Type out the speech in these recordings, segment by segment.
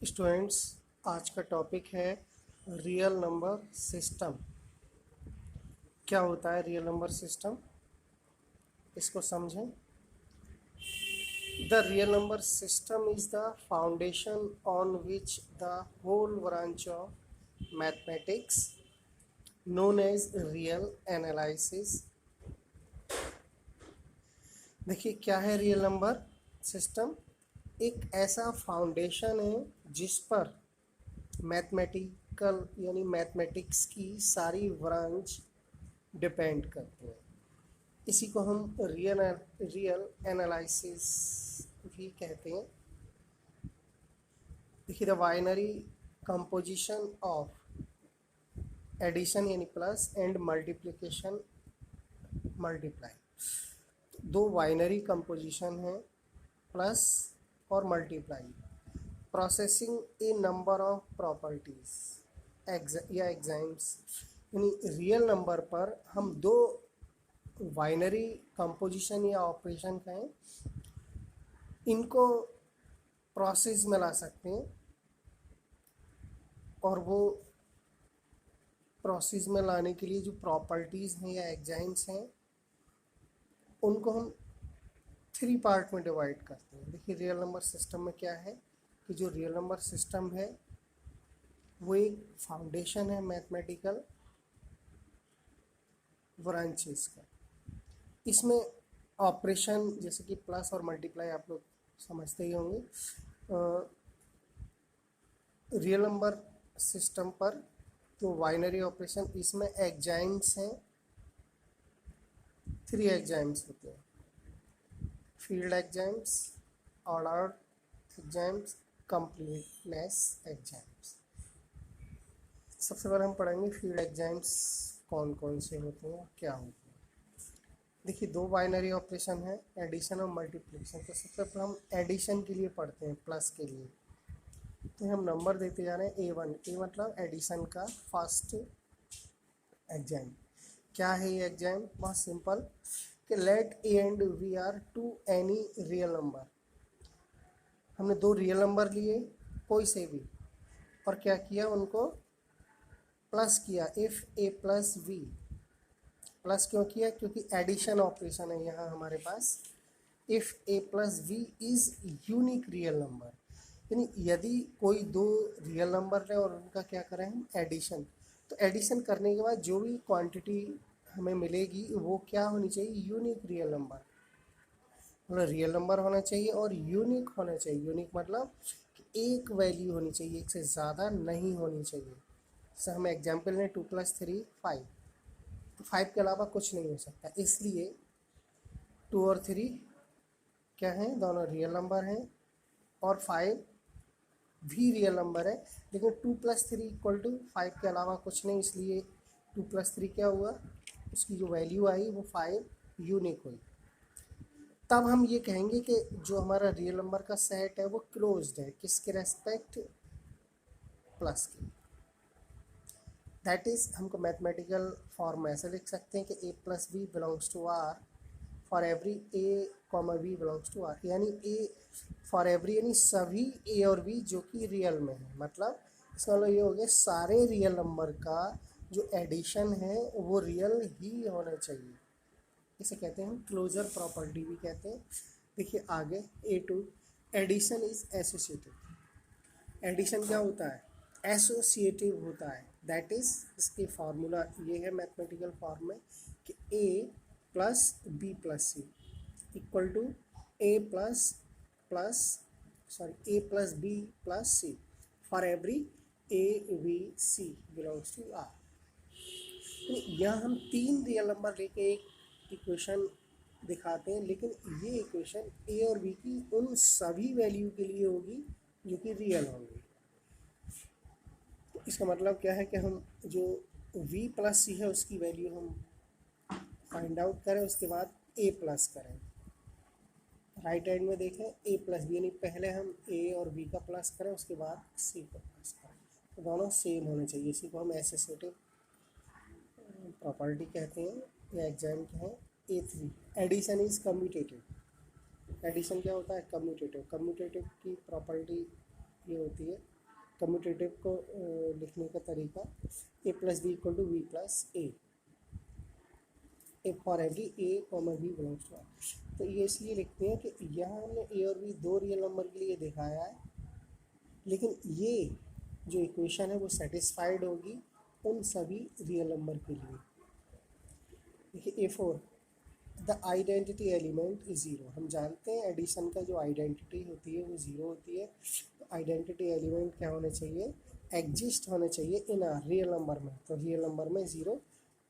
Students, आज का topic है रियल नंबर सिस्टम। क्या होता है रियल नंबर सिस्टम, इसको समझें। The real number system is the foundation on which the whole branch of mathematics known as real analysis. देखिए, क्या है रियल नंबर सिस्टम? एक ऐसा फाउंडेशन है जिस पर मैथमेटिकल यानी मैथमेटिक्स की सारी ब्रांच डिपेंड करते हैं। इसी को हम रियल एनालिसिस भी कहते हैं। देखिए, the binary composition of addition यानी प्लस एंड मल्टीप्लिकेशन मल्टीप्लाई, दो बाइनरी कंपोजिशन है, प्लस और multiply, processing a number of properties या एग्जाम्स। यानी रियल नंबर पर हम दो बाइनरी कंपोजिशन या ऑपरेशन कहें, इनको प्रोसेस में ला सकते हैं और वो प्रोसेस में लाने के लिए जो प्रॉपर्टीज़ हैं या एग्जाइम्स हैं उनको हम 3 पार्ट में डिवाइड करते हैं। देखिए, रियल नंबर सिस्टम में क्या है कि जो रियल नंबर सिस्टम है वो एक फाउंडेशन है मैथमेटिकल ब्रांचेस का। इसमें ऑपरेशन जैसे कि प्लस और मल्टीप्लाई आप लोग समझते ही होंगे। रियल नंबर सिस्टम पर तो बाइनरी ऑपरेशन, इसमें एग्जाइम्स हैं, 3 एग्जाइम्स होते हैं: field exams, order exams, completeness exams. सबसे पहले हम पढ़ेंगे फील्ड एग्जाम्स कौन कौन से होते हैं और क्या होते हैं। देखिए, दो बाइनरी ऑपरेशन है, एडिशन और मल्टीप्लिकेशन। तो सबसे पहले हम एडिशन के लिए पढ़ते हैं, प्लस के लिए। तो हम नंबर देते जा रहे हैं A1। ए मतलब एडिशन का फर्स्ट एग्जाम। क्या है ये एग्जाम? बहुत सिंपल कि let a and b are two any real number. हमने दो रियल नंबर लिए, कोई से भी, और क्या किया, उनको प्लस किया। If a plus b, plus क्यों किया? क्योंकि एडिशन ऑपरेशन है यहाँ हमारे पास। If a plus b is unique real number, यानी यदि कोई दो रियल नंबर है और उनका क्या करें हम, एडिशन। तो एडिशन करने के बाद जो भी क्वांटिटी हमें मिलेगी वो क्या होनी चाहिए? Unique real number. मतलब रियल नंबर होना चाहिए और यूनिक होना चाहिए। यूनिक मतलब एक वैल्यू होनी चाहिए, एक से ज़्यादा नहीं होनी चाहिए। जैसे हम एग्जाम्पल लें 2 + 3 5, तो 5 के अलावा कुछ नहीं हो सकता। इसलिए 2 और 3 क्या हैं? दोनों रियल नंबर हैं और 5 भी रियल नंबर है। लेकिन 2 + 3 = 5 के अलावा कुछ नहीं, इसलिए 2 + 3 क्या हुआ, उसकी जो वैल्यू आई वो 5 यूनिक हुई। तब हम ये कहेंगे कि जो हमारा रियल नंबर का सेट है वो क्लोज्ड है। किसके रेस्पेक्ट? प्लस के। दैट इज़, हमको मैथमेटिकल फॉर्म में ऐसे लिख सकते हैं कि A + B belongs to R for every A, B belongs to R। यानी A फॉर एवरी, यानी सभी A और B जो कि रियल में है। मतलब इसका मतलब ये हो गया सारे रियल नंबर का जो एडिशन है वो रियल ही होना चाहिए। इसे कहते हैं हम क्लोजर प्रॉपर्टी भी कहते हैं। देखिए आगे A2, addition is associative. Addition क्या होता है? एसोसिएटिव होता है। दैट इज, इसकी फार्मूला ये है मैथमेटिकल फॉर्म में कि A + B + C equal to A + B + C for every A, B, C belongs to R। यहाँ हम 3 रियल नंबर लेके एक इक्वेशन दिखाते हैं, लेकिन ये इक्वेशन ए और बी की उन सभी वैल्यू के लिए होगी जो कि रियल होंगी। तो इसका मतलब क्या है कि हम जो v + c है उसकी वैल्यू हम फाइंड आउट करें, उसके बाद a प्लस करें। राइट हैंड में देखें a + b, यानी पहले हम a और b का प्लस करें, उसके बाद c का प्लस करें। तो दोनों सेम होने चाहिए। इसी को हम एसोसिएटिव प्रॉपर्टी कहते हैं या एग्जाम के हैं। A3, addition is commutative. Addition क्या होता है? कम्यूटेटिव। कम्यूटेटिव की प्रॉपर्टी ये होती है कम्यूटेटिव को लिखने का तरीका, a plus b equal to b plus a for every a comma b belongs to R. तो ये इसलिए लिखते हैं कि यहाँ हमने ए और बी दो रियल नंबर के लिए दिखाया है, लेकिन ये जो इक्वेशन है वो सेटिस्फाइड होगी उन सभी रियल नंबर के लिए। देखिए A4 the identity element is zero. हम जानते हैं एडिशन का जो आइडेंटिटी होती है वो ज़ीरो होती है। तो आइडेंटिटी एलिमेंट क्या होने चाहिए, एग्जिस्ट होने चाहिए इन आर रियल नंबर में। तो रियल नंबर में ज़ीरो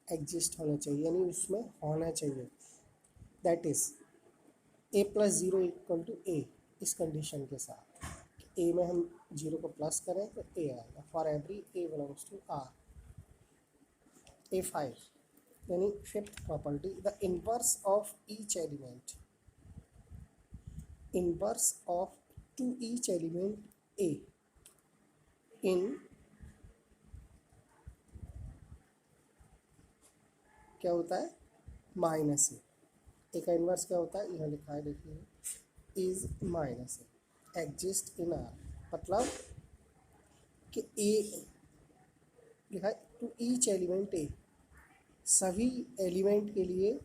एग्जिस्ट होना चाहिए, यानी उसमें होना चाहिए। That is a plus zero equal to a, इस कंडीशन के साथ ए में हम ज़ीरो को प्लस करें तो ए आएगा। For every a belongs to R. A5 यानी fifth property, the inverse of each element, inverse of to each element a in क्या होता है माइनस ए का इन्वर्स क्या होता है, यहाँ लिखा है देखिए, is minus A exist in are. मतलब कि ए लिखा है टू ईच एलिमेंट ए, सभी एलिमेंट के लिए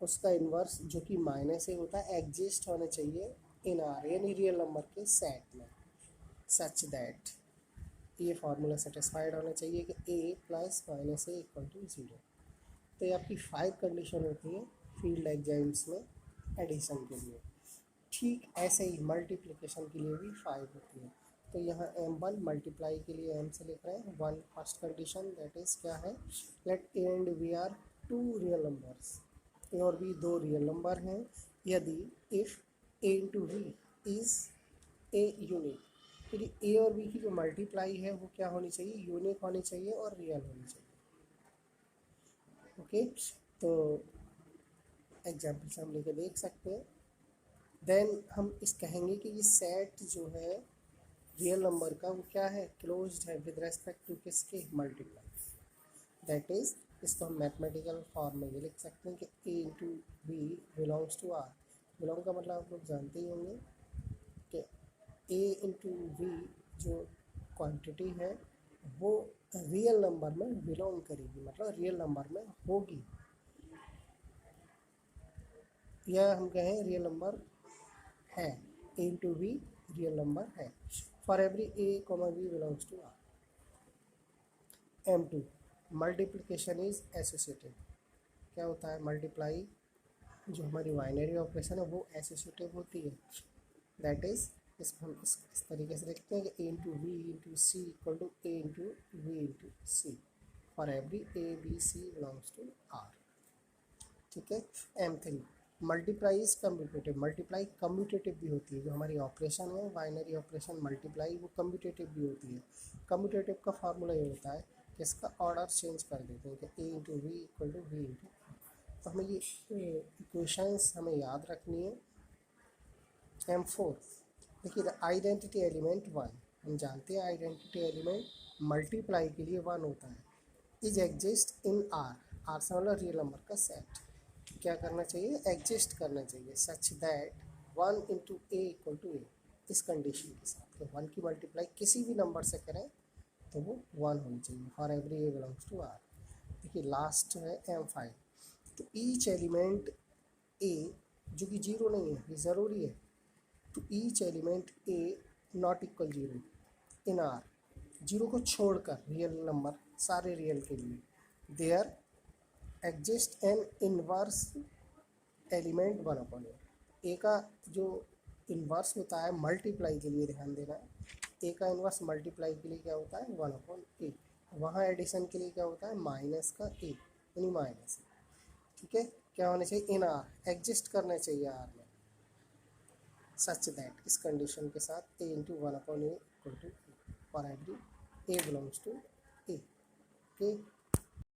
उसका इन्वर्स जो कि माइनस ए होता है एग्जिस्ट होना चाहिए इन आर यानी रियल नंबर के सेट में, सच दैट ये फार्मूला सेटिस्फाइड होना चाहिए कि a plus minus a equal to zero. तो ये आपकी 5 कंडीशन होती है फील्ड एग्जाम्स में एडिशन के लिए। ठीक ऐसे ही मल्टीप्लिकेशन के लिए भी 5 होती है। तो यहाँ M1 मल्टीप्लाई के लिए M से लिख रहे हैं 1 फर्स्ट कंडीशन, दैट इज़ क्या है, let a and b are two real numbers, a और बी दो रियल नंबर हैं यदि if a into b is a unique, यदि ए और बी की जो मल्टीप्लाई है वो क्या होनी चाहिए, यूनिक होनी चाहिए और रियल होनी चाहिए। ओके तो एग्जाम्पल से हम लेके देख सकते हैं। देन हम इस कहेंगे कि ये सेट जो है रियल नंबर का वो क्या है, क्लोज्ड है विद रेस्पेक्ट टू किसके, मल्टीप्लाई। दैट इज़ इसको हम मैथमेटिकल फॉर्म में ये लिख सकते हैं कि a into b belongs to R. Belong का मतलब आप लोग जानते ही होंगे कि ए इंटू बी जो क्वांटिटी है वो रियल नंबर में बिलोंग करेगी, मतलब रियल नंबर में होगी, या हम कहें रियल नंबर है, a into b real number है। For every a comma b belongs to R. M2 multiplication is associative. क्या होता है, मल्टीप्लाई जो हमारी बाइनरी ऑपरेशन है वो एसोसिएटिव होती है। दैट इज़ इसको हम इस तरीके से लिखते हैं कि a into b into c equal to a into b into c for every a b c belongs to R. ठीक है। M3 multiply is commutative. Multiply commutative भी होती है, जो हमारी ऑपरेशन है बाइनरी ऑपरेशन मल्टीप्लाई वो कम्यूटेटिव भी होती है। कम्यूटेटिव का फार्मूला ये होता है कि इसका ऑर्डर चेंज कर देते हैं कि a into b equal to b into. तो हमें ये इक्वेशंस हमें याद रखनी है। M4 देखिए, द आइडेंटिटी एलिमेंट 1, हम जानते हैं आइडेंटिटी एलिमेंट मल्टीप्लाई के लिए 1 होता है, is exist in R. R से मतलब रियल नंबर का सेट। क्या करना चाहिए, एग्जिस्ट करना चाहिए, such that 1 into a equal to a, इस कंडीशन के साथ कि 1 की मल्टीप्लाई किसी भी नंबर से करें तो वो 1 होनी चाहिए for every a belongs to R. देखिए लास्ट है M5, तो ईच एलिमेंट ए जो कि जीरो नहीं है, ये ज़रूरी है, तो each element a not equal zero in R, zero को छोड़कर रियल नंबर सारे रियल के लिए, there exist an inverse element 1 upon a का जो इन्वर्स होता है मल्टीप्लाई के लिए, ध्यान देना है, ए का इन्वर्स मल्टीप्लाई के लिए क्या होता है 1 अपॉन ए। वहाँ एडिशन के लिए क्या होता है माइनस का ए यानी माइनस। ठीक है, क्या होना चाहिए, इन आर एग्जिस्ट करना चाहिए आर में, सच दैट इस कंडीशन के साथ a into 1 upon a equal to for every a belongs to a. Okay.